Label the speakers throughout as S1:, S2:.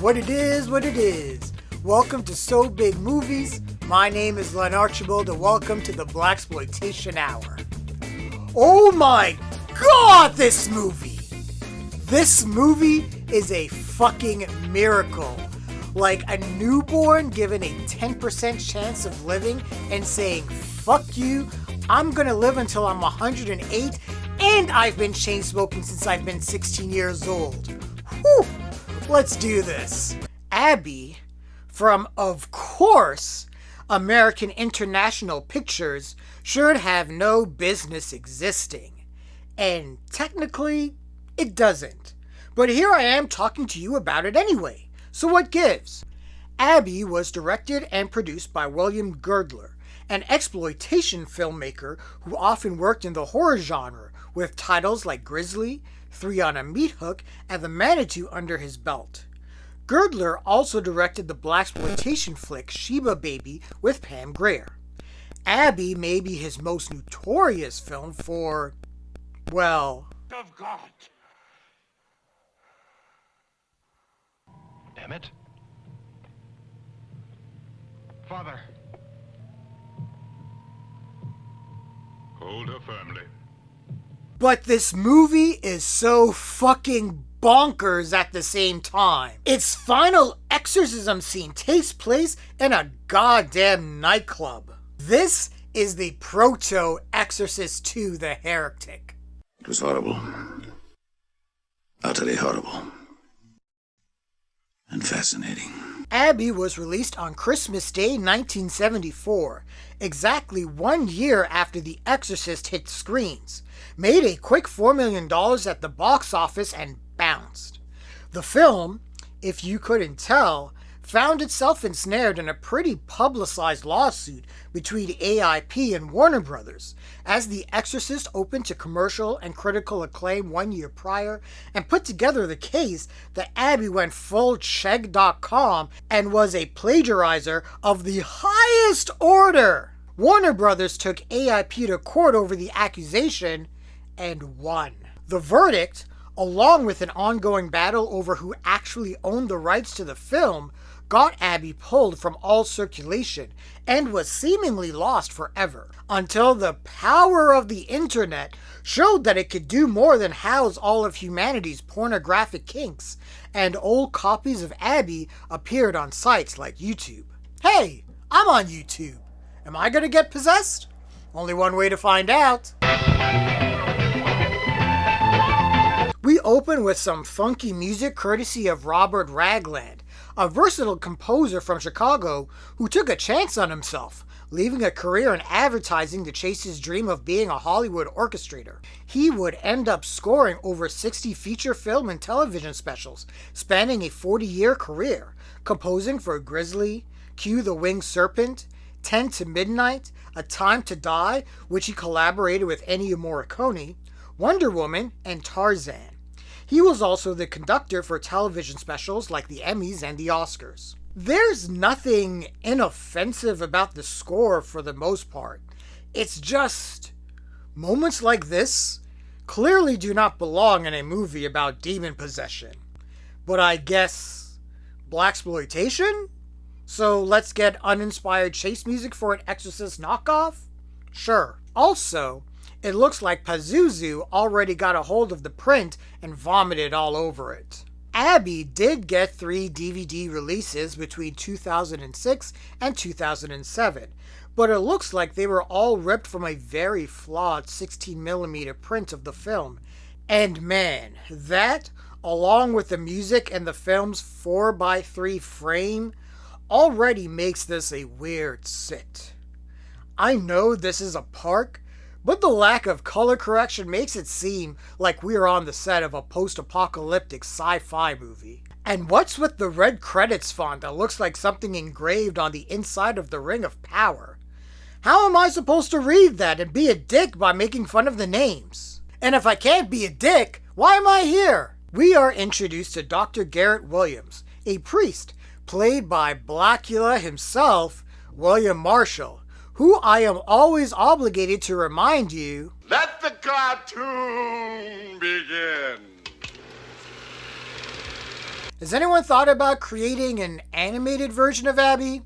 S1: What it is, what it is. Welcome to So Big Movies. My name is Len Archibald and welcome to the Blaxploitation Hour. Oh my god, this movie! This movie is a fucking miracle. Like a newborn given a 10% chance of living and saying, fuck you, I'm gonna live until I'm 108 and I've been chain smoking since I've been 16 years old. Whew! Let's do this. Abby, from, of course, American International Pictures, should have no business existing. And technically, it doesn't. But here I am talking to you about it anyway. So what gives? Abby was directed and produced by William Girdler, an exploitation filmmaker who often worked in the horror genre with titles like Grizzly, Three on a Meat Hook, and The Manitou under his belt. Girdler also directed the Blaxploitation flick Sheba Baby with Pam Grier. Abby may be his most notorious film for, well...
S2: of God. Damn it. Father.
S3: Hold her firmly.
S1: But this movie is so fucking bonkers at the same time. Its final exorcism scene takes place in a goddamn nightclub. This is the proto-Exorcist 2, The Heretic.
S4: It was horrible. Utterly horrible. And fascinating.
S1: Abby was released on Christmas Day 1974, exactly 1 year after The Exorcist hit screens, made a quick $4 million at the box office and bounced. The film, if you couldn't tell, found itself ensnared in a pretty publicized lawsuit between AIP and Warner Brothers, as The Exorcist opened to commercial and critical acclaim 1 year prior and put together the case that Abby went full Chegg.com and was a plagiarizer of the highest order. Warner Brothers took AIP to court over the accusation and won. The verdict, along with an ongoing battle over who actually owned the rights to the film, got Abby pulled from all circulation and was seemingly lost forever, until the power of the internet showed that it could do more than house all of humanity's pornographic kinks, and old copies of Abby appeared on sites like YouTube. Hey, I'm on YouTube. Am I gonna get possessed? Only one way to find out. We open with some funky music courtesy of Robert Ragland, a versatile composer from Chicago who took a chance on himself, leaving a career in advertising to chase his dream of being a Hollywood orchestrator. He would end up scoring over 60 feature film and television specials, spanning a 40-year career, composing for Grizzly, Cue the Winged Serpent, 10 to Midnight, A Time to Die, which he collaborated with Ennio Morricone, Wonder Woman, and Tarzan. He was also the conductor for television specials like the Emmys and the Oscars. There's nothing inoffensive about the score for the most part. It's just moments like this clearly do not belong in a movie about demon possession. But I guess Blaxploitation? So let's get uninspired chase music for an Exorcist knockoff? Sure. Also, it looks like Pazuzu already got a hold of the print and vomited all over it. Abby did get 3 DVD releases between 2006 and 2007, but it looks like they were all ripped from a very flawed 16mm print of the film. And man, that, along with the music and the film's 4x3 frame, already makes this a weird sit. I know this is a park, but the lack of color correction makes it seem like we're on the set of a post-apocalyptic sci-fi movie. And what's with the red credits font that looks like something engraved on the inside of the Ring of Power? How am I supposed to read that and be a dick by making fun of the names? And if I can't be a dick, why am I here? We are introduced to Dr. Garrett Williams, a priest, played by Blackula himself, William Marshall, who I am always obligated to remind you,
S3: Let the cartoon begin.
S1: Has anyone thought about creating an animated version of Abby?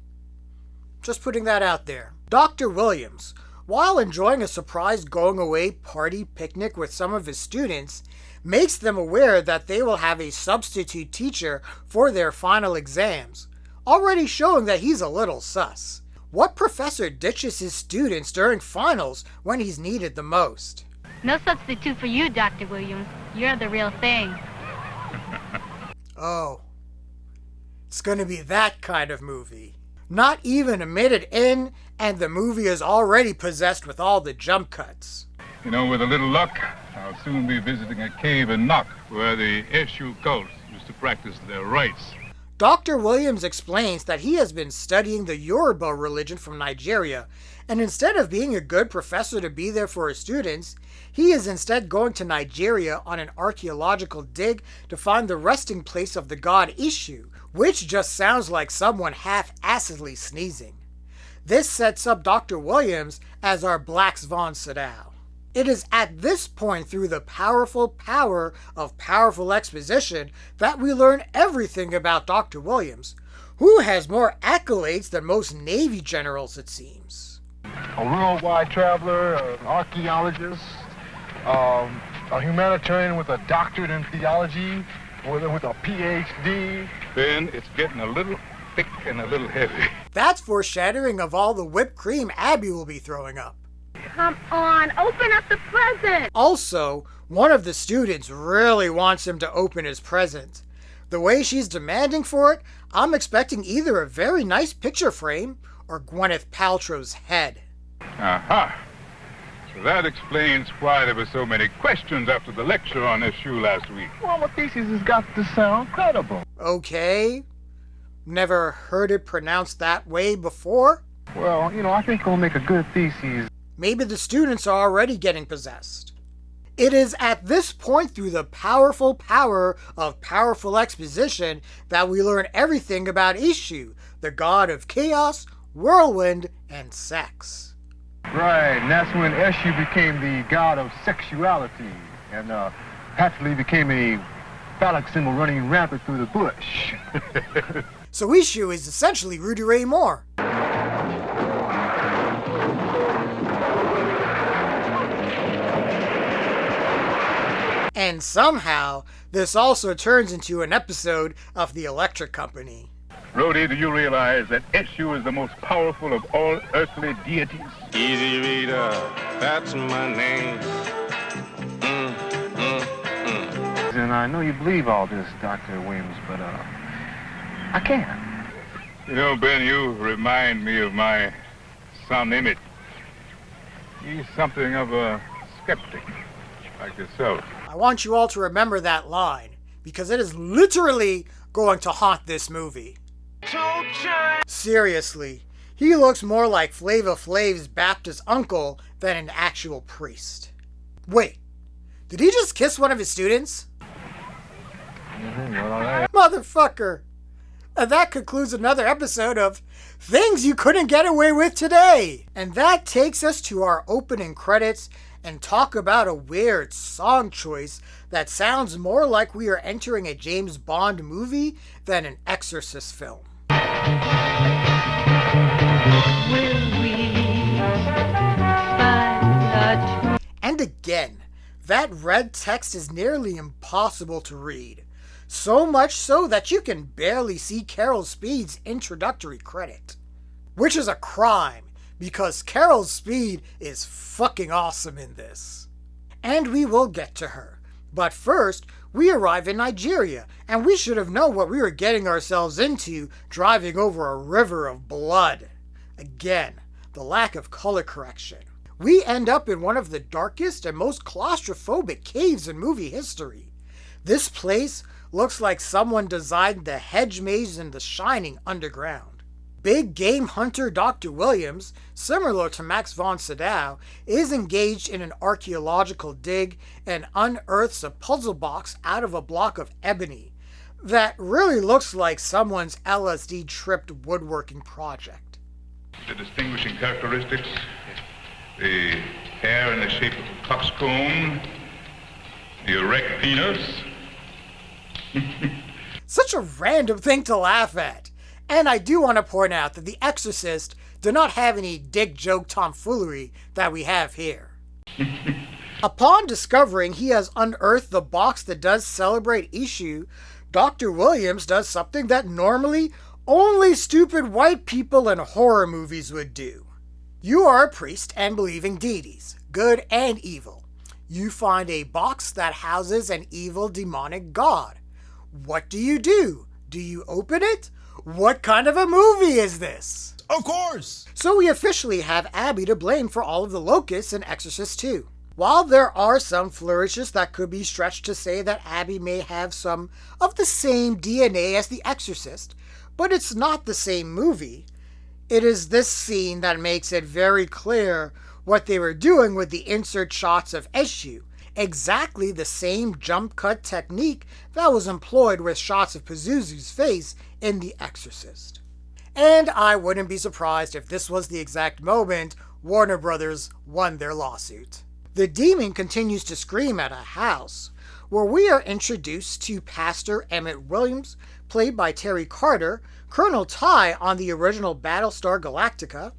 S1: Just putting that out there. Dr. Williams, while enjoying a surprise going-away party picnic with some of his students, makes them aware that they will have a substitute teacher for their final exams, already showing that he's a little sus. What professor ditches his students during finals when he's needed the most?
S2: No substitute for you, Dr. Williams. You're the real thing.
S1: Oh, it's gonna be that kind of movie. Not even a minute in, and the movie is already possessed with all the jump cuts.
S3: You know, with a little luck, I'll soon be visiting a cave in Knock where the Eshu cult used to practice their rites.
S1: Dr. Williams explains that he has been studying the Yoruba religion from Nigeria, and instead of being a good professor to be there for his students, he is instead going to Nigeria on an archaeological dig to find the resting place of the god Ishu, which just sounds like someone half-assedly sneezing. This sets up Dr. Williams as our Black Swan Sadao. It is at this point through the powerful power of powerful exposition that we learn everything about Dr. Williams, who has more accolades than most Navy generals, it seems.
S4: A worldwide traveler, an archaeologist, a humanitarian with a doctorate in theology, with a PhD.
S3: Ben, it's getting a little thick and a little heavy.
S1: That's foreshadowing of all the whipped cream Abby will be throwing up.
S2: Come on, open up the present!
S1: Also, one of the students really wants him to open his present. The way she's demanding for it, I'm expecting either a very nice picture frame or Gwyneth Paltrow's head.
S3: Aha! So that explains why there were so many questions after the lecture on Eshu last week.
S4: Well, my thesis has got to sound credible.
S1: Okay. Never heard it pronounced that way before?
S4: Well, you know, I think it'll make a good thesis.
S1: Maybe the students are already getting possessed. It is at this point through the powerful power of powerful exposition that we learn everything about Ishu, the god of chaos, whirlwind, and sex.
S4: Right, and that's when Eshu became the god of sexuality, and actually became a phallic symbol running rampant through the bush.
S1: So Ishu is essentially Rudy Ray Moore. And somehow, this also turns into an episode of The Electric Company.
S3: Rhodey, do you realize that Eshu is the most powerful of all earthly deities?
S5: Easy Reader, that's my name.
S4: And I know you believe all this, Dr. Williams, but I can't.
S3: You know, Ben, you remind me of my son Emmett. He's something of a skeptic, like yourself.
S1: I want you all to remember that line, because it is literally going to haunt this movie. Seriously, he looks more like Flava Flav's Baptist uncle than an actual priest. Wait, did he just kiss one of his students? Motherfucker! And that concludes another episode of Things You Couldn't Get Away With Today! And that takes us to our opening credits and talk about a weird song choice that sounds more like we are entering a James Bond movie than an Exorcist film. And again, that red text is nearly impossible to read. So much so that you can barely see Carol Speed's introductory credit. Which is a crime, because Carol Speed is fucking awesome in this. And we will get to her. But first, we arrive in Nigeria, and we should have known what we were getting ourselves into driving over a river of blood. Again, the lack of color correction. We end up in one of the darkest and most claustrophobic caves in movie history. This place looks like someone designed the hedge maze in The Shining underground. Big game hunter Dr. Williams, similar to Max von Sydow, is engaged in an archaeological dig and unearths a puzzle box out of a block of ebony that really looks like someone's LSD-tripped woodworking project.
S3: The distinguishing characteristics, the hair in the shape of a coxcomb, the erect penis.
S1: Such a random thing to laugh at. And I do want to point out that The Exorcist did not have any dick joke tomfoolery that we have here. Upon discovering he has unearthed the box that does celebrate Ishu, Dr. Williams does something that normally only stupid white people in horror movies would do. You are a priest and believe in deities, good and evil. You find a box that houses an evil demonic god. What do? Do you open it? What kind of a movie is this?
S6: Of course!
S1: So we officially have Abby to blame for all of the locusts in Exorcist 2. While there are some flourishes that could be stretched to say that Abby may have some of the same DNA as The Exorcist, but it's not the same movie, it is this scene that makes it very clear what they were doing with the insert shots of Eshu. Exactly the same jump cut technique that was employed with shots of Pazuzu's face in The Exorcist. And I wouldn't be surprised if this was the exact moment Warner Brothers won their lawsuit. The demon continues to scream at a house, where we are introduced to Pastor Emmett Williams, played by Terry Carter, Colonel Ty on the original Battlestar Galactica,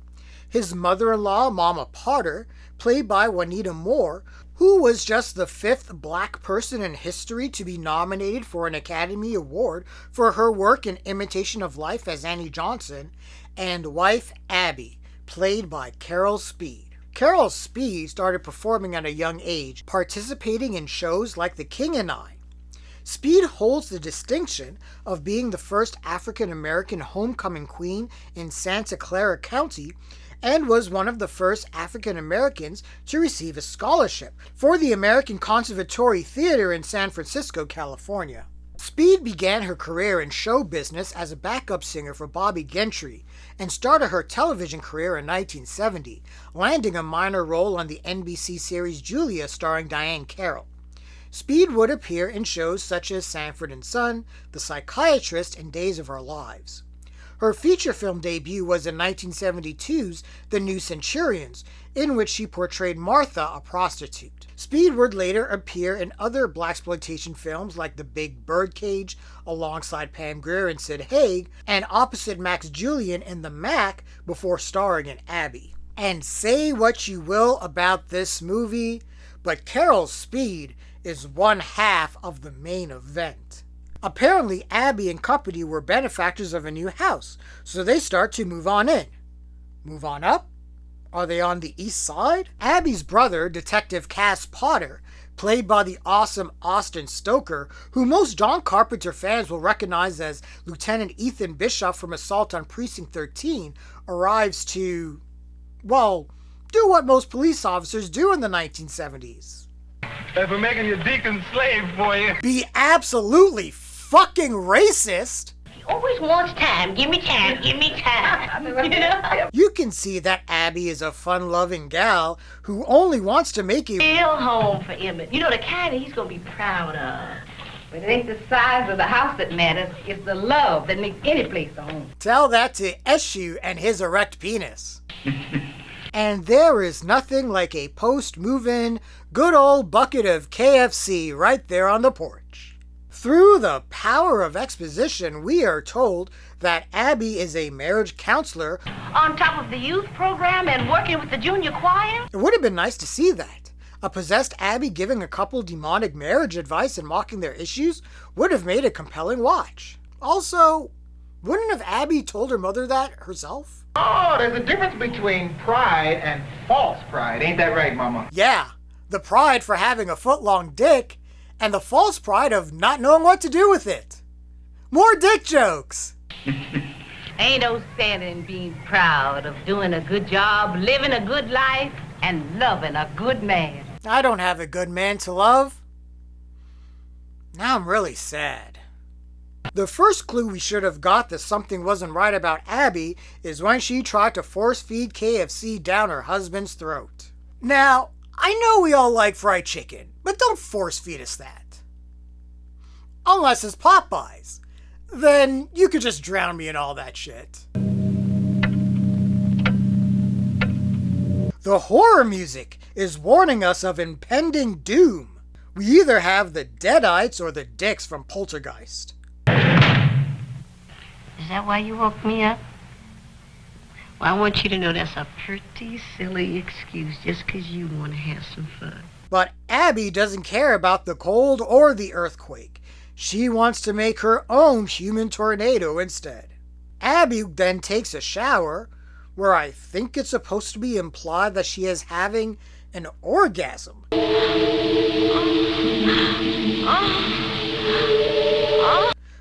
S1: his mother-in-law Mama Potter, played by Juanita Moore, who was just the 5th black person in history to be nominated for an Academy Award for her work in Imitation of Life as Annie Johnson, and wife Abby, played by Carol Speed. Carol Speed started performing at a young age, participating in shows like The King and I. Speed holds the distinction of being the first African-American homecoming queen in Santa Clara County and was one of the first African Americans to receive a scholarship for the American Conservatory Theater in San Francisco, California. Speed began her career in show business as a backup singer for Bobby Gentry and started her television career in 1970, landing a minor role on the NBC series Julia starring Diane Carroll. Speed would appear in shows such as Sanford and Son, The Psychiatrist, and Days of Our Lives. Her feature film debut was in 1972's The New Centurions, in which she portrayed Martha, a prostitute. Speed would later appear in other blaxploitation films like The Big Birdcage, alongside Pam Grier and Sid Haig, and opposite Max Julien in The Mac before starring in Abby. And say what you will about this movie, but Carol Speed is one half of the main event. Apparently, Abby and company were benefactors of a new house, so they start to move on in. Move on up? Are they on the east side? Abby's brother, Detective Cass Potter, played by the awesome Austin Stoker, who most John Carpenter fans will recognize as Lieutenant Ethan Bishop from Assault on Precinct 13, arrives to, well, do what most police officers do in the 1970s.
S4: We're making your deacon slave for you.
S1: Be absolutely fucking racist.
S7: He always wants time. Give me time. Give me time. You know?
S1: You can see that Abby is a fun-loving gal who only wants to make a
S7: Real home for Emmett. You know, the kind that he's going to be proud of. But it ain't the size of the house that matters. It's the love that makes any place a home.
S1: Tell that to Eshu and his erect penis. And there is nothing like a post-move-in, good old bucket of KFC right there on the porch. Through the power of exposition, we are told that Abby is a marriage counselor
S7: On top of the youth program and working with the junior choir?
S1: It would have been nice to see that. A possessed Abby giving a couple demonic marriage advice and mocking their issues would have made a compelling watch. Also, wouldn't have Abby told her mother that herself?
S8: Oh, there's a difference between pride and false pride. Ain't that right, Mama?
S1: Yeah, the pride for having a foot-long dick, and the false pride of not knowing what to do with it. More dick jokes!
S7: Ain't no standing in being proud of doing a good job, living a good life, and loving a good man.
S1: I don't have a good man to love. Now I'm really sad. The first clue we should have got that something wasn't right about Abby is when she tried to force-feed KFC down her husband's throat. Now, I know we all like fried chicken, but don't force-feed us that. Unless it's Popeyes. Then you could just drown me in all that shit. The horror music is warning us of impending doom. We either have the Deadites or the Dicks from Poltergeist.
S7: Is that why you woke me up? Well, I want you to know that's a pretty silly excuse just 'cause you want to have some fun.
S1: But Abby doesn't care about the cold or the earthquake. She wants to make her own human tornado instead. Abby then takes a shower, where I think it's supposed to be implied that she is having an orgasm.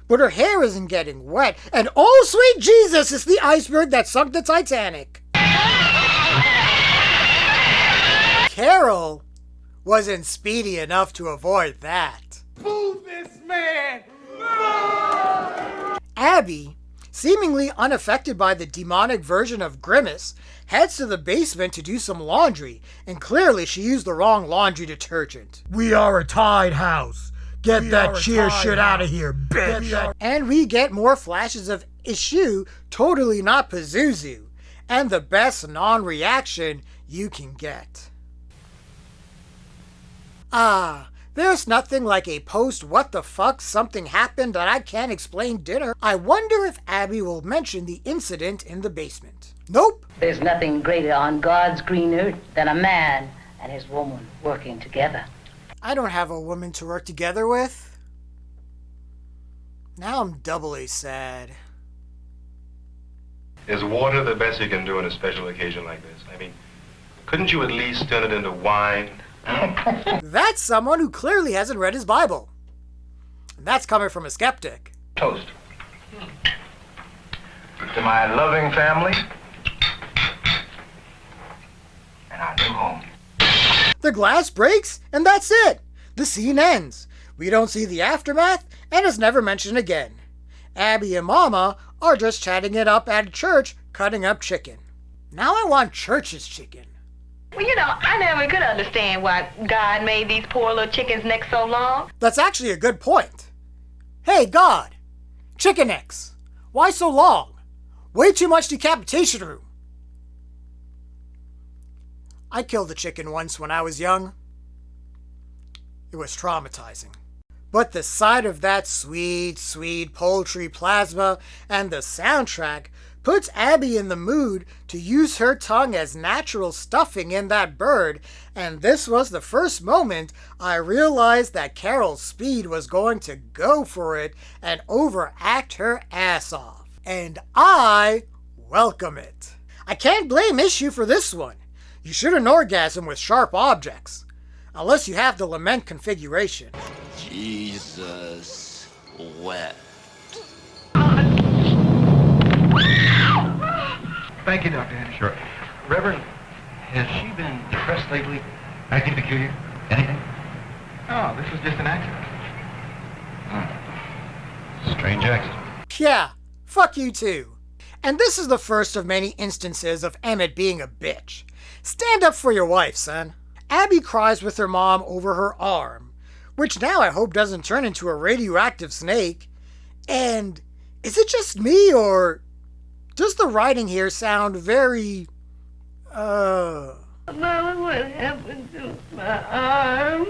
S1: But her hair isn't getting wet, and oh sweet Jesus, it's the iceberg that sunk the Titanic. Carol wasn't speedy enough to avoid that.
S8: Move this man!
S1: Abby, seemingly unaffected by the demonic version of Grimace, heads to the basement to do some laundry, and clearly she used the wrong laundry detergent. We are a Tide house. Get that cheer shit out of here, bitch. And we get more flashes of Issue totally not Pazuzu, and the best non-reaction you can get. There's nothing like a post what the fuck something happened that I can't explain dinner. I wonder if Abby will mention the incident in the basement. Nope.
S7: There's nothing greater on God's green earth than a man and his woman working together.
S1: I don't have a woman to work together with. Now I'm doubly sad.
S5: Is water the best you can do on a special occasion like this? I mean, couldn't you at least turn it into wine?
S1: That's someone who clearly hasn't read his Bible. And that's coming from a skeptic.
S4: Toast. To my loving family and our new home.
S1: The glass breaks, and that's it. The scene ends. We don't see the aftermath, and it's never mentioned again. Abby and Mama are just chatting it up at church, cutting up chicken. Now I want church's chicken.
S7: Well, you know, I never could understand why God made these poor little chickens' necks so long.
S1: That's actually a good point. Hey, God, chicken necks. Why so long? Way too much decapitation room. I killed a chicken once when I was young. It was traumatizing. But the sight of that sweet, sweet poultry plasma and the soundtrack puts Abby in the mood to use her tongue as natural stuffing in that bird, and this was the first moment I realized that Carol Speed was going to go for it and overact her ass off. And I welcome it. I can't blame Issue for this one. You shouldn't orgasm with sharp objects, unless you have the lament configuration.
S6: Jesus wept.
S8: Thank you, Dr. Henry.
S9: Sure. Reverend, has she been depressed lately? Acting peculiar? Anything?
S8: Oh, this was just an accident.
S9: Strange accident.
S1: Yeah, fuck you too. And this is the first of many instances of Emmett being a bitch. Stand up for your wife, son. Abby cries with her mom over her arm, which now I hope doesn't turn into a radioactive snake. And is it just me, or does the writing here sound very,
S7: Mama, what happened to my arm?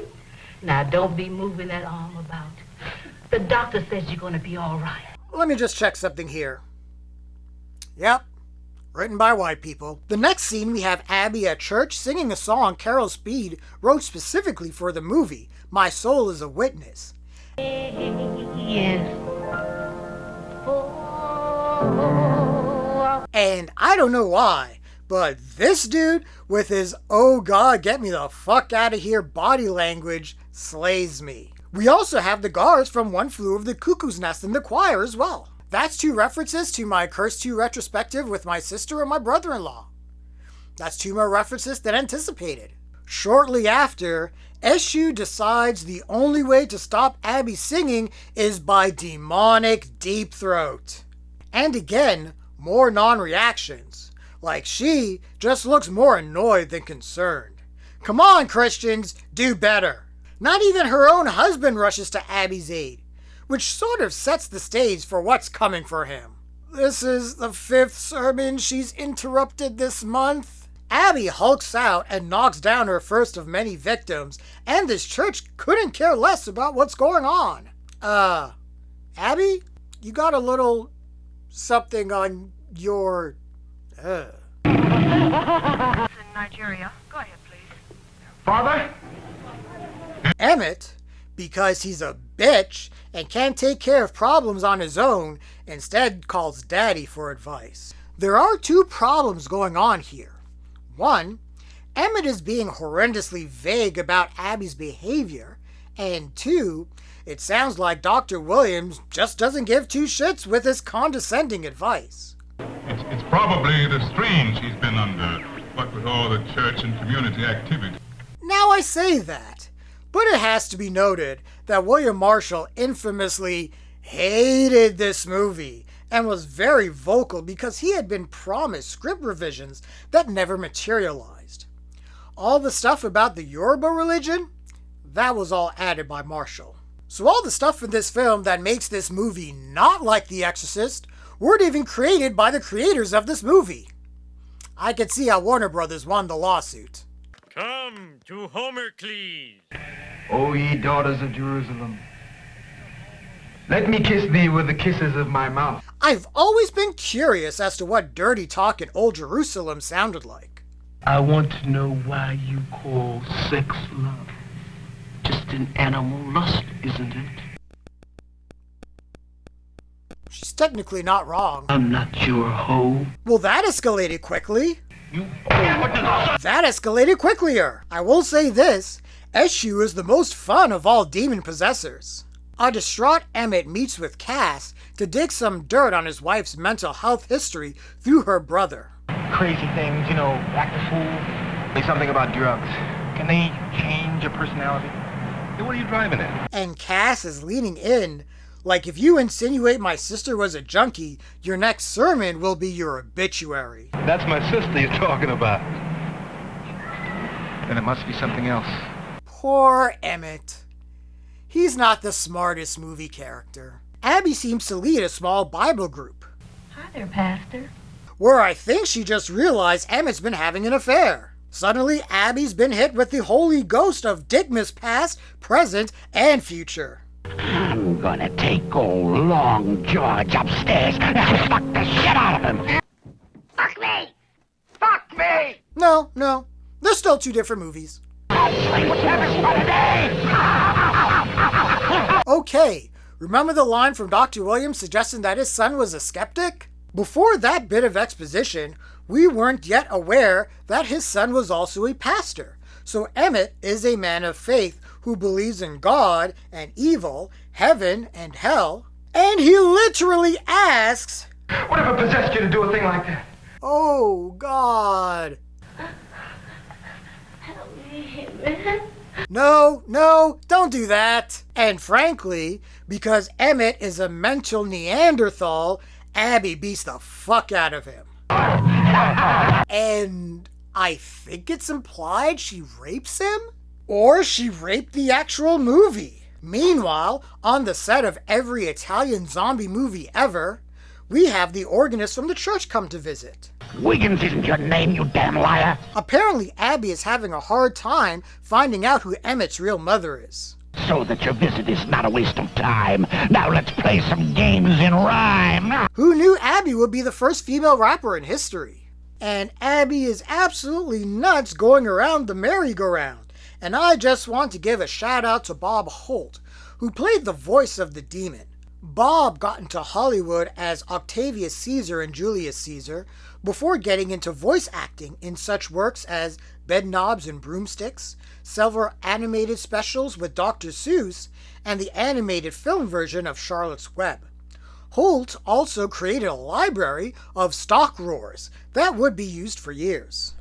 S7: Now, don't be moving that arm about. The doctor says you're going to be all right.
S1: Let me just check something here. Yep, written by white people. The next scene, we have Abby at church singing a song Carol Speed wrote specifically for the movie, My Soul is a Witness.
S7: Yes.
S1: And I don't know why, but this dude with his "oh God, get me the fuck out of here" body language slays me. We also have the guards from One Flew Over the Cuckoo's Nest in the choir as well. That's 2 references to my Curse 2 retrospective with my sister and my brother-in-law. That's 2 more references than anticipated. Shortly after, Issue decides the only way to stop Abby singing is by demonic deep throat. And again, more non-reactions. Like she just looks more annoyed than concerned. Come on, Christians, do better. Not even her own husband rushes to Abby's aid, which sort of sets the stage for what's coming for him. This is the 5th sermon she's interrupted this month. Abby hulks out and knocks down her first of many victims, and this church couldn't care less about what's going on. Abby, you got a little something on your...
S6: In Nigeria. Go ahead, please.
S4: Father?
S1: Emmett, because he's a bitch and can't take care of problems on his own, instead calls Daddy for advice. There are two problems going on here. One, Emmett is being horrendously vague about Abby's behavior, and two, it sounds like Dr. Williams just doesn't give two shits with his condescending advice.
S3: It's probably the strain she's been under, what with all the church and community activity.
S1: Now I say that, but it has to be noted that William Marshall infamously hated this movie and was very vocal because he had been promised script revisions that never materialized. All the stuff about the Yoruba religion, that was all added by Marshall. So all the stuff in this film that makes this movie not like The Exorcist weren't even created by the creators of this movie. I could see how Warner Brothers won the lawsuit.
S10: Come to Homercles.
S8: O ye daughters of Jerusalem, let me kiss thee with the kisses of my mouth.
S1: I've always been curious as to what dirty talk in Old Jerusalem sounded like.
S11: I want to know why you call sex love. Just an animal lust, isn't it?
S1: She's technically not wrong.
S11: I'm not your hoe.
S1: Well, that escalated quickly. That escalated quicklier. I will say this, Eshu is the most fun of all demon possessors. A distraught Emmett meets with Cass to dig some dirt on his wife's mental health history through her brother.
S8: Crazy things, you know, act a fool. Say something about drugs. Can they change a personality?
S5: Hey, what are you driving at?
S1: And Cass is leaning in, like if you insinuate my sister was a junkie, your next sermon will be your obituary.
S5: That's my sister you're talking about.
S8: Then it must be something else.
S1: Poor Emmett. He's not the smartest movie character. Abby seems to lead a small Bible group.
S7: Hi there, Pastor.
S1: Where I think she just realized Emmett's been having an affair. Suddenly, Abby's been hit with the holy ghost of Digma's past, present, and future.
S11: I'm gonna take old Long George upstairs and fuck the shit out of him.
S7: Fuck me! Fuck me!
S1: No, they're still two different movies. Okay, remember the line from Dr. Williams suggesting that his son was a skeptic? Before that bit of exposition, we weren't yet aware that his son was also a pastor. So Emmett is a man of faith who believes in God and evil, heaven and hell. And he literally asks,
S8: Whatever possessed you to do a thing like that?
S1: Oh, God.
S7: Help me, man.
S1: No, don't do that. And frankly, because Emmett is a mental Neanderthal, Abby beats the fuck out of him. And I think it's implied she rapes him? Or she raped the actual movie. Meanwhile, on the set of every Italian zombie movie ever, we have the organist from the church come to visit.
S11: Wiggins isn't your name, you damn liar.
S1: Apparently, Abby is having a hard time finding out who Emmett's real mother is.
S11: So that your visit is not a waste of time. Now let's play some games in rhyme.
S1: Who knew Abby would be the first female rapper in history? And Abby is absolutely nuts going around the merry-go-round. And I just want to give a shout out to Bob Holt, who played the voice of the demon. Bob got into Hollywood as Octavius Caesar in Julius Caesar before getting into voice acting in such works as Bedknobs and Broomsticks, several animated specials with Dr. Seuss, and the animated film version of Charlotte's Web. Holt also created a library of stock roars that would be used for years.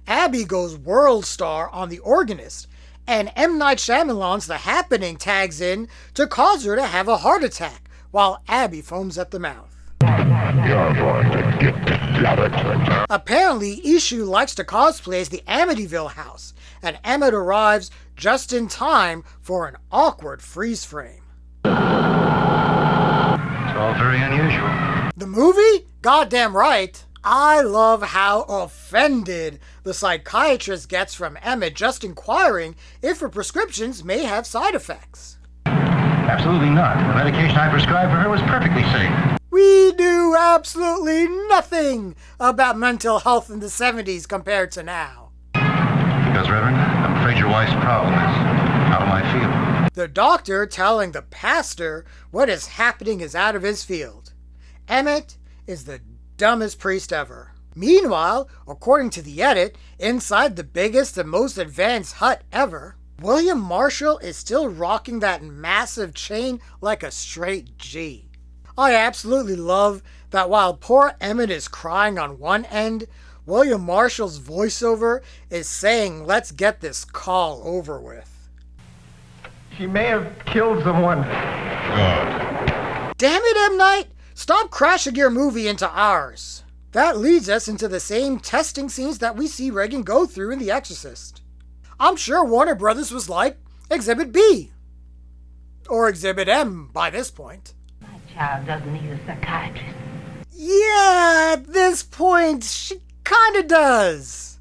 S1: Abby goes world star on The Organist, and M. Night Shyamalan's The Happening tags in to cause her to have a heart attack, while Abby foams at the mouth.
S11: You're going to get together.
S1: Apparently, Ishu likes to cosplay as the Amityville house, and Emmett arrives just in time for an awkward freeze frame.
S5: It's all very unusual.
S1: The movie? Goddamn right. I love how offended the psychiatrist gets from Emmett just inquiring if her prescriptions may have side effects.
S9: Absolutely not. The medication I prescribed for her was perfectly safe.
S1: We do knew absolutely nothing about mental health in the 70s compared to now.
S9: Because, Reverend, I'm afraid your wife's problem is out of my field.
S1: The doctor telling the pastor what is happening is out of his field. Emmett is the dumbest priest ever. Meanwhile, according to the edit, inside the biggest and most advanced hut ever, William Marshall is still rocking that massive chain like a straight G. I absolutely love that while poor Emmett is crying on one end, William Marshall's voiceover is saying, let's get this call over with.
S8: He may have killed someone.
S3: God.
S1: Damn it, M. Night! Stop crashing your movie into ours. That leads us into the same testing scenes that we see Regan go through in The Exorcist. I'm sure Warner Brothers was like, Exhibit B. Or Exhibit M by this point.
S7: My child doesn't need a psychiatrist.
S1: Yeah, at this point, she kinda does.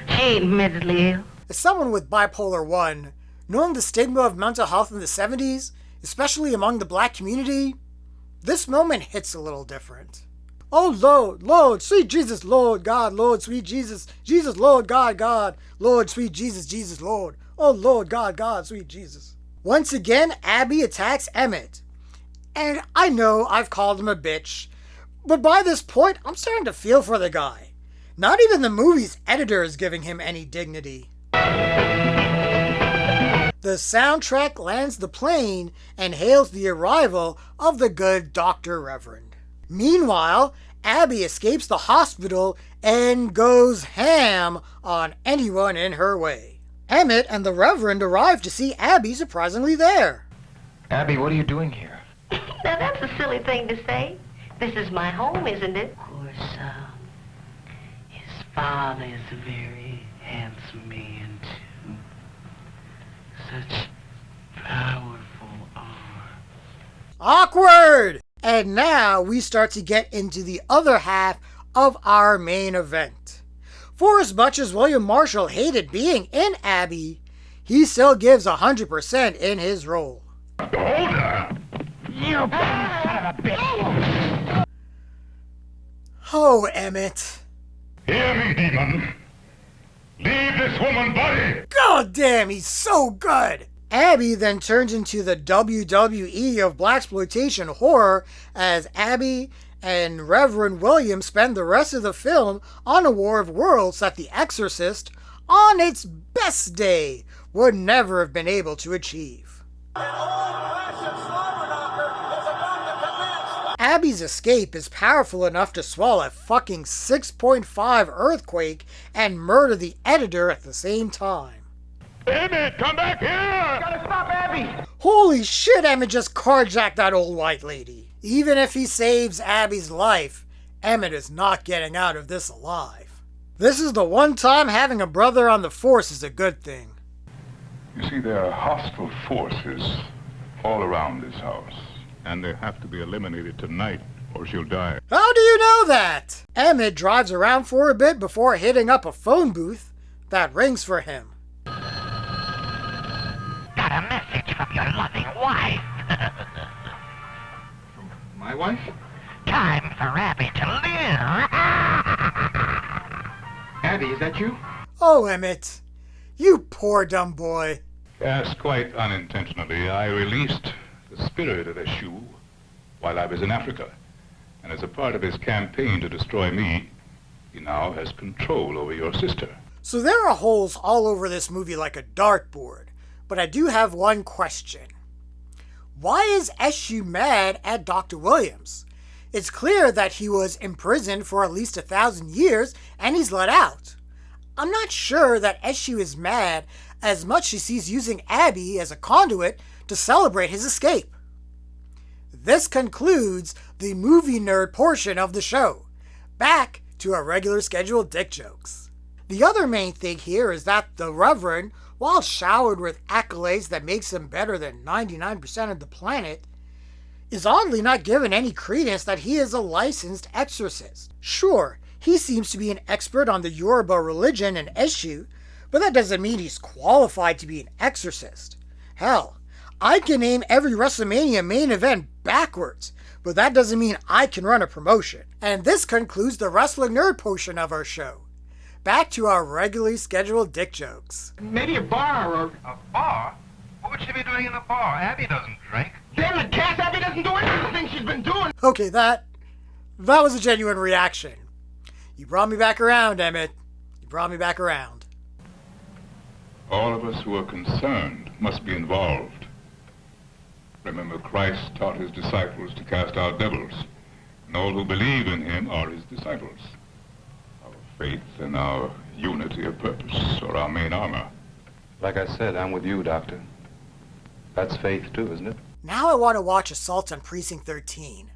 S7: She ain't mentally ill.
S1: As someone with bipolar 1, knowing the stigma of mental health in the 70s, especially among the black community, this moment hits a little different. Oh Lord, Lord, sweet Jesus, Lord, God, Lord, sweet Jesus, Jesus, Lord, God, God, Lord, sweet Jesus, Jesus, Lord, oh Lord, God, God, sweet Jesus. Once again, Abby attacks Emmett. And I know I've called him a bitch, but by this point, I'm starting to feel for the guy. Not even the movie's editor is giving him any dignity. The soundtrack lands the plane and hails the arrival of the good Dr. Reverend. Meanwhile, Abby escapes the hospital and goes ham on anyone in her way. Emmett and the Reverend arrive to see Abby surprisingly there.
S8: Abby, what are you doing here?
S7: Now, that's a silly thing to say. This is my home, isn't it? Of course, his father is a very handsome man, too. Such powerful arms.
S1: Awkward! And now we start to get into the other half of our main event. For as much as William Marshall hated being in Abby, he still gives 100% in his role.
S3: Hold her!
S7: You son of a bitch!
S1: Oh, Emmett.
S3: Hear me, demon. Leave this woman body!
S1: God damn, he's so good! Abby then turns into the WWE of Blaxploitation horror as Abby and Reverend William spend the rest of the film on a war of worlds that The Exorcist, on its best day, would never have been able to achieve. Abby's escape is powerful enough to swallow a fucking 6.5 earthquake and murder the editor at the same time.
S3: Emmett, come back here!
S8: Gotta stop Abby!
S1: Holy shit, Emmett just carjacked that old white lady. Even if he saves Abby's life, Emmett is not getting out of this alive. This is the one time having a brother on the force is a good thing.
S3: You see, there are hostile forces all around this house, and they have to be eliminated tonight, or she'll die.
S1: How do you know that? Emmett drives around for a bit before hitting up a phone booth that rings for him.
S7: Got a message from your loving wife.
S9: My wife?
S7: Time for Abby to live.
S8: Abby, is that you?
S1: Oh, Emmett. You poor dumb boy.
S3: Yes, quite unintentionally, I released the spirit of Eshu while I was in Africa. And as a part of his campaign to destroy me, he now has control over your sister.
S1: So there are holes all over this movie like a dartboard. But I do have one question. Why is Eshu mad at Dr. Williams? It's clear that he was imprisoned for at least 1,000 years and he's let out. I'm not sure that Eshu is mad as much as he's using Abby as a conduit to celebrate his escape. This concludes the movie nerd portion of the show. Back to our regular scheduled dick jokes. The other main thing here is that the Reverend, while showered with accolades that makes him better than 99% of the planet, is oddly not given any credence that he is a licensed exorcist. Sure, he seems to be an expert on the Yoruba religion and Eshu, but that doesn't mean he's qualified to be an exorcist. Hell, I can name every WrestleMania main event backwards, but that doesn't mean I can run a promotion. And this concludes the wrestling nerd portion of our show. Back to our regularly scheduled dick jokes.
S8: Maybe a bar or...
S9: A bar? What would she be doing in a bar? Abby doesn't drink.
S8: Damn it, Cass, Abby doesn't do any of the things she's been doing.
S1: Okay, that was a genuine reaction. You brought me back around, Emmett. You brought me back around.
S3: All of us who are concerned must be involved. Remember, Christ taught his disciples to cast out devils, and all who believe in him are his disciples. Our faith and our unity of purpose are our main armor.
S5: Like I said, I'm with you, Doctor. That's faith, too, isn't it?
S1: Now I want to watch Assault on Precinct 13.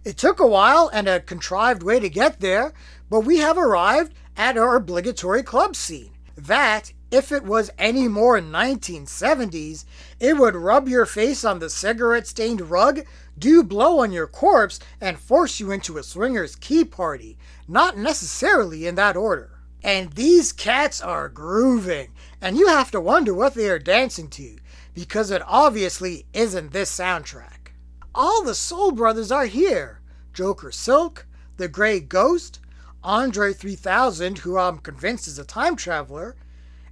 S1: It took a while and a contrived way to get there, but we have arrived at our obligatory club scene. That, if it was any more 1970s, it would rub your face on the cigarette-stained rug, do blow on your corpse, and force you into a swingers key party, not necessarily in that order. And these cats are grooving, and you have to wonder what they are dancing to, because it obviously isn't this soundtrack. All the Soul Brothers are here. Joker Silk, The Grey Ghost, Andre 3000, who I'm convinced is a time traveler,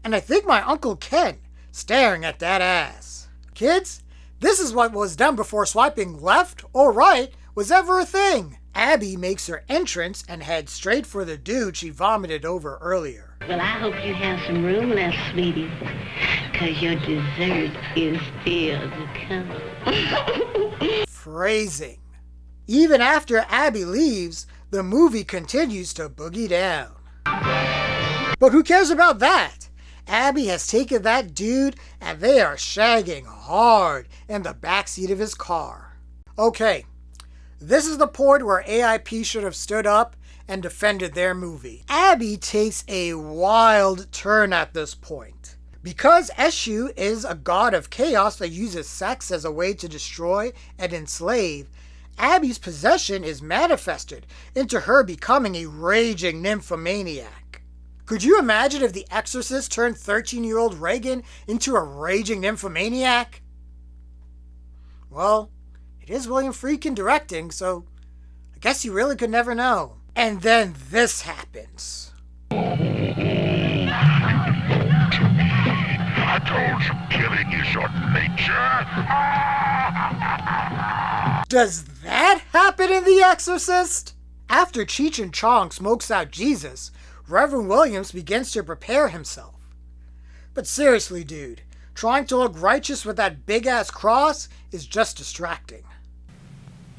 S1: and I think my Uncle Ken, staring at that ass. Kids, this is what was done before swiping left or right was ever a thing. Abby makes her entrance and heads straight for the dude she vomited over earlier.
S7: Well, I hope you have some room left, sweetie, because your dessert is still to come.
S1: Phrasing. Even after Abby leaves, the movie continues to boogie down. But who cares about that? Abby has taken that dude and they are shagging hard in the backseat of his car. Okay, this is the point where AIP should have stood up and defended their movie. Abby takes a wild turn at this point. Because Eshu is a god of chaos that uses sex as a way to destroy and enslave, Abby's possession is manifested into her becoming a raging nymphomaniac. Could you imagine if The Exorcist turned 13-year-old Reagan into a raging nymphomaniac? Well, it is William Friedkin directing, so I guess you really could never know. And then this happens.
S12: I told you killing is your nature.
S1: Does that happen in The Exorcist? After Cheech and Chong smokes out Jesus, Reverend Williams begins to prepare himself. But seriously, dude, trying to look righteous with that big-ass cross is just distracting.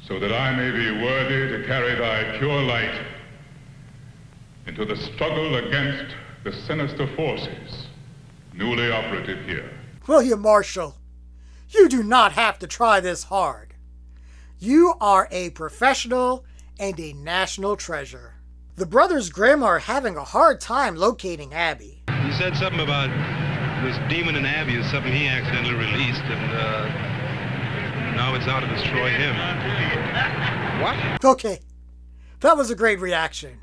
S3: So that I may be worthy to carry thy pure light into the struggle against the sinister forces newly operative here.
S1: William Marshall, you do not have to try this hard. You are a professional and a national treasure. The brothers Grimm are having a hard time locating Abby.
S5: He said something about this demon in Abby is something he accidentally released, and now it's out to destroy him. What?
S1: Okay, that was a great reaction.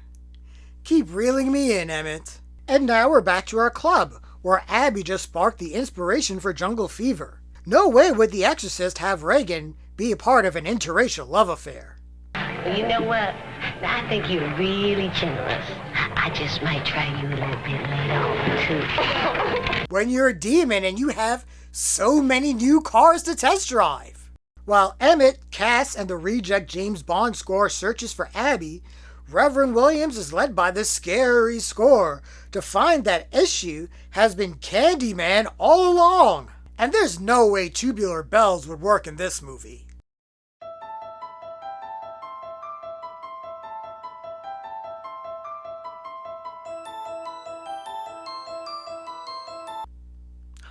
S1: Keep reeling me in, Emmett. And now we're back to our club, where Abby just sparked the inspiration for Jungle Fever. No way would The Exorcist have Reagan be a part of an interracial love affair.
S7: You know what? I think you're really generous. I just might try you a little bit later on, too.
S1: When you're a demon and you have so many new cars to test drive. While Emmett, Cass, and the reject James Bond score searches for Abby, Reverend Williams is led by the scary score to find that Eshu has been Candyman all along. And there's no way Tubular Bells would work in this movie.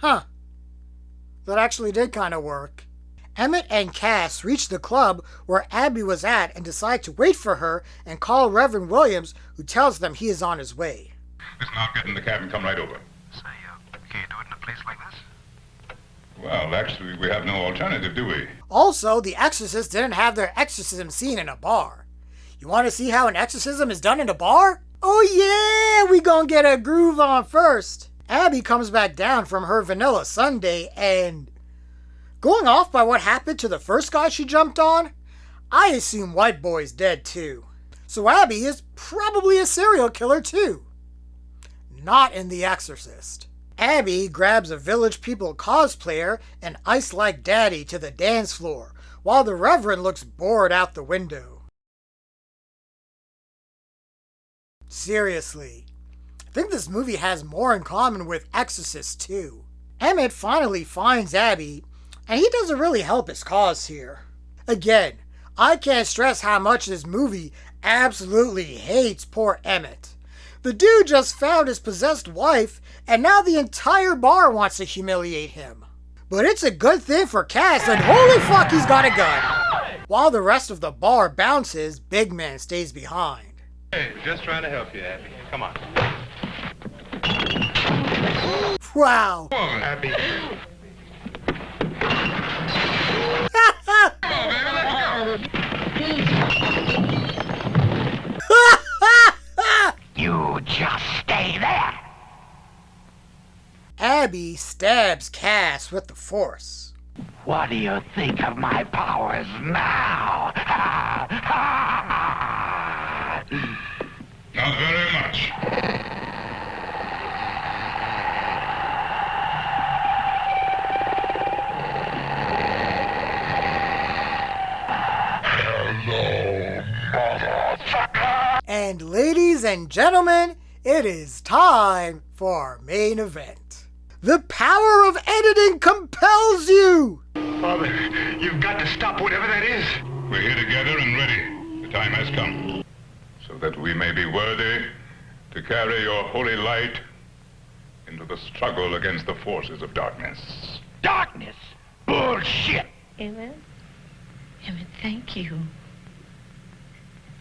S1: Huh. That actually did kind of work. Emmett and Cass reach the club where Abby was at and decide to wait for her and call Reverend Williams, who tells them he is on his way.
S3: Listen, I'll get in the cab and come right over.
S9: Say, can you do it in a place like this?
S3: Well, actually, we have no alternative, do we?
S1: Also, the Exorcist didn't have their exorcism scene in a bar. You want to see how an exorcism is done in a bar? Oh yeah, we gonna get a groove on first. Abby comes back down from her vanilla sundae and... going off by what happened to the first guy she jumped on, I assume White Boy's dead too. So Abby is probably a serial killer too. Not in The Exorcist. Abby grabs a Village People cosplayer and Ice-like Daddy to the dance floor, while the Reverend looks bored out the window. Seriously, I think this movie has more in common with Exorcist 2. Emmett finally finds Abby, and he doesn't really help his cause here. Again, I can't stress how much this movie absolutely hates poor Emmett. The dude just found his possessed wife, and now the entire bar wants to humiliate him. But it's a good thing for Cass, and holy fuck, he's got a gun! While the rest of the bar bounces, Big Man stays behind.
S5: Hey, just trying to help you, Abby. Come on.
S1: Wow.
S5: Come on, Abby.
S12: You just stay there.
S1: Abby stabs Cass with the Force.
S12: What do you think of my powers now?
S3: Not very much.
S12: Hello, motherfucker!
S1: And ladies and gentlemen, it is time for our main event. The power of editing compels you!
S4: Father, you've got to stop whatever that is.
S3: We're here together and ready. The time has come. So that we may be worthy to carry your holy light into the struggle against the forces of darkness.
S12: Darkness? Bullshit!
S7: Emmett? Emmett, thank you.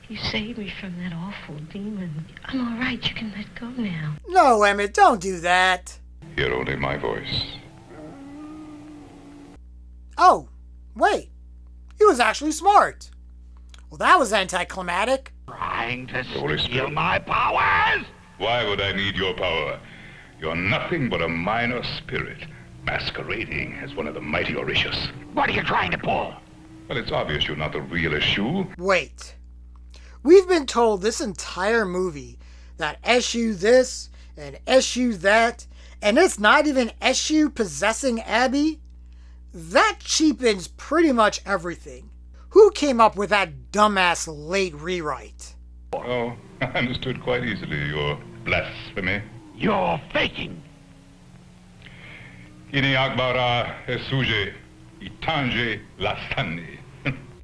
S7: You saved me from that awful demon. I'm all right. You can let go now.
S1: No, Emmett, don't do that.
S3: Hear only my voice.
S1: Oh, wait. He was actually smart. Well, that was anticlimactic.
S12: Trying to
S3: Holy
S12: steal
S3: Spirit.
S12: my powers?
S3: Why would I need your power? You're nothing but a minor spirit, masquerading as one of the mighty Orishas.
S12: What are you trying to pull?
S3: Well, it's obvious you're not the real issue.
S1: Wait. We've been told this entire movie that Eshu this and Eshu that, and it's not even Eshu possessing Abby? That cheapens pretty much everything. Who came up with that dumbass late rewrite?
S3: Oh, I understood quite easily your blasphemy.
S12: You're faking.
S3: Kini Akbara Esuje Itanje Lasani.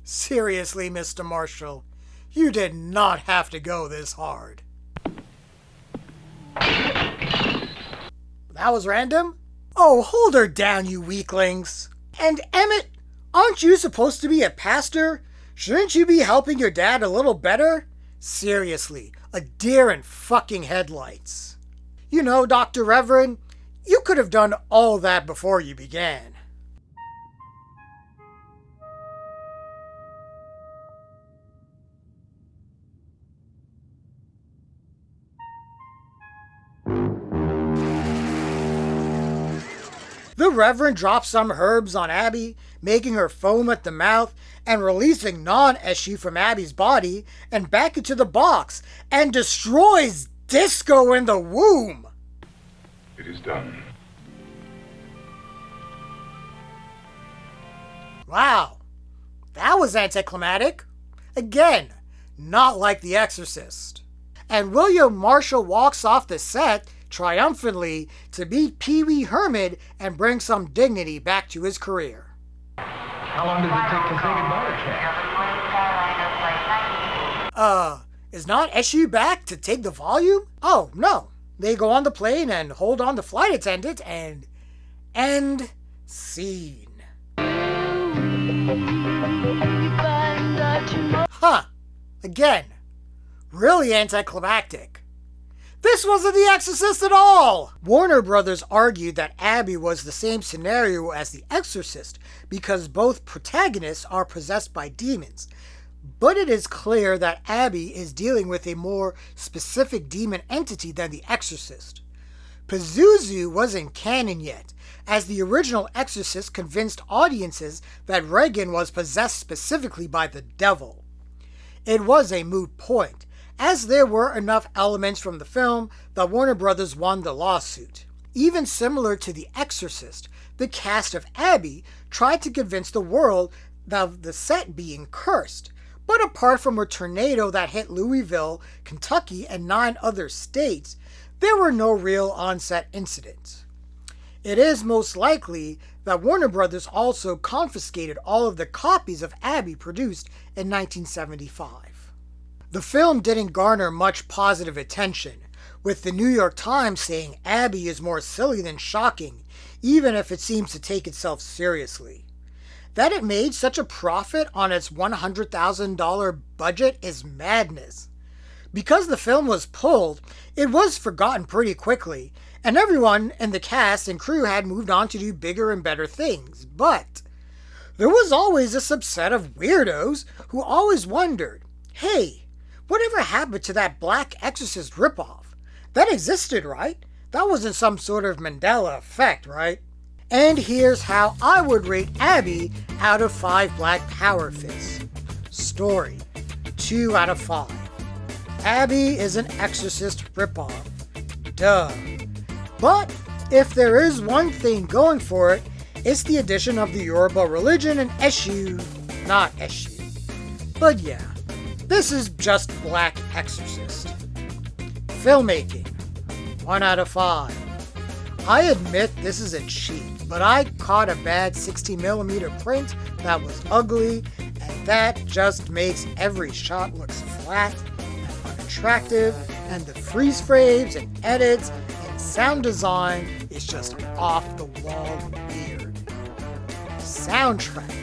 S1: Seriously, Mr. Marshall, you did not have to go this hard. That was random? Oh, hold her down, you weaklings. And Emmett, aren't you supposed to be a pastor? Shouldn't you be helping your dad a little better? Seriously, a deer in fucking headlights. You know, Dr. Reverend, you could have done all that before you began. The Reverend drops some herbs on Abby, making her foam at the mouth and releasing non-Eshu from Abby's body and back into the box, and destroys Disco in the womb.
S3: It is done.
S1: Wow, that was anticlimactic. Again, not like The Exorcist. And William Marshall walks off the set triumphantly to meet Pee Wee Herman and bring some dignity back to his career.
S8: How long does it take to say goodbye to Cat?
S1: Is not Eshu back to take the volume? Oh, no. They go on the plane and hold on the flight attendant and end scene. Huh. Again. Really anticlimactic. This wasn't The Exorcist at all! Warner Brothers argued that Abby was the same scenario as The Exorcist because both protagonists are possessed by demons. But it is clear that Abby is dealing with a more specific demon entity than The Exorcist. Pazuzu wasn't canon yet, as the original Exorcist convinced audiences that Regan was possessed specifically by the devil. It was a moot point, as there were enough elements from the film that Warner Brothers won the lawsuit. Even similar to The Exorcist, the cast of Abby tried to convince the world of the set being cursed, but apart from a tornado that hit Louisville, Kentucky, and 9 other states, there were no real on-set incidents. It is most likely that Warner Brothers also confiscated all of the copies of Abby produced in 1975. The film didn't garner much positive attention, with the New York Times saying Abby is more silly than shocking, even if it seems to take itself seriously. That it made such a profit on its $100,000 budget is madness. Because the film was pulled, it was forgotten pretty quickly, and everyone in the cast and crew had moved on to do bigger and better things. But there was always a subset of weirdos who always wondered, hey, whatever happened to that Black Exorcist ripoff? That existed, right? That wasn't some sort of Mandela effect, right? And here's how I would rate Abby out of 5 Black Power Fists. Story, 2 out of 5. Abby is an Exorcist ripoff. Duh. But if there is one thing going for it, it's the addition of the Yoruba religion and Eshu, not Eshu. But yeah, this is just Black Exorcist. Filmmaking, 1 out of 5. I admit this is a cheat, but I caught a bad 60mm print that was ugly, and that just makes every shot looks flat and unattractive, and the freeze frames and edits and sound design is just off the wall weird. Soundtrack,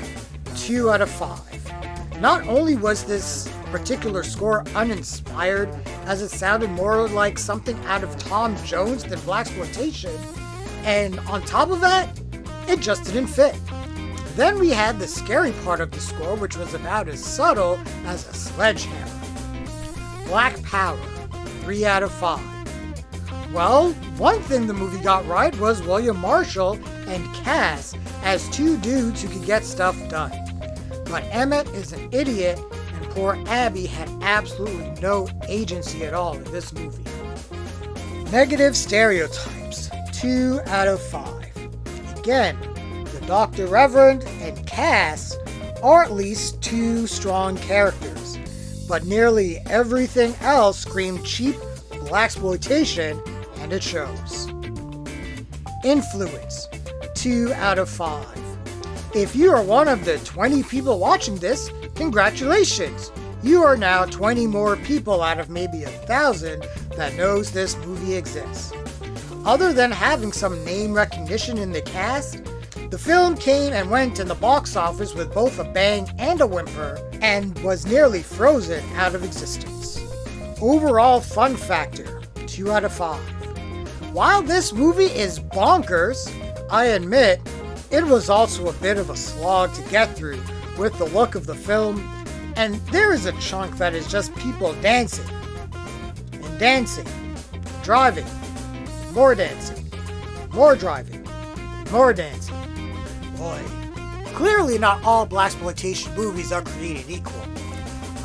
S1: 2 out of 5. Not only was this particular score uninspired, as it sounded more like something out of Tom Jones than Blaxploitation, and on top of that, it just didn't fit. Then we had the scary part of the score, which was about as subtle as a sledgehammer. Black Power, 3 out of 5. Well, one thing the movie got right was William Marshall and Cass as 2 dudes who could get stuff done. But Emmett is an idiot, and poor Abby had absolutely no agency at all in this movie. Negative stereotypes, 2 out of 5. Again, the Dr. Reverend and Cass are at least 2 strong characters, but nearly everything else screamed cheap blaxploitation, and it shows. Influence, 2 out of 5. If you are one of the 20 people watching this, congratulations! You are now 20 more people out of maybe 1,000 that knows this movie exists. Other than having some name recognition in the cast, the film came and went in the box office with both a bang and a whimper, and was nearly frozen out of existence. Overall fun factor, 2 out of 5. While this movie is bonkers, I admit, it was also a bit of a slog to get through with the look of the film, and there is a chunk that is just people dancing, and dancing, driving, more dancing, more driving, more dancing. Boy, clearly not all blaxploitation movies are created equal.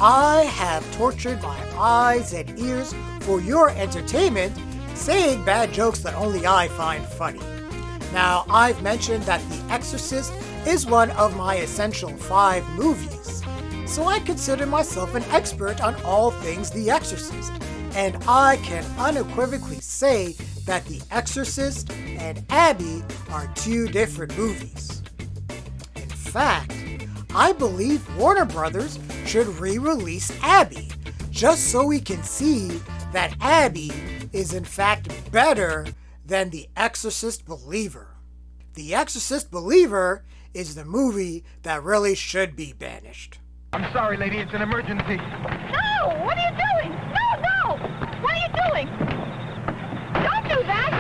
S1: I have tortured my eyes and ears for your entertainment, saying bad jokes that only I find funny. Now, I've mentioned that The Exorcist is one of my essential 5 movies, so I consider myself an expert on all things The Exorcist, and I can unequivocally say that The Exorcist and Abby are 2 different movies. In fact, I believe Warner Brothers should re-release Abby, just so we can see that Abby is in fact better than The Exorcist Believer. The Exorcist Believer is the movie that really should be banished.
S8: I'm sorry, lady, it's an emergency.
S2: No! What are you doing? No! What are you doing? Don't do that!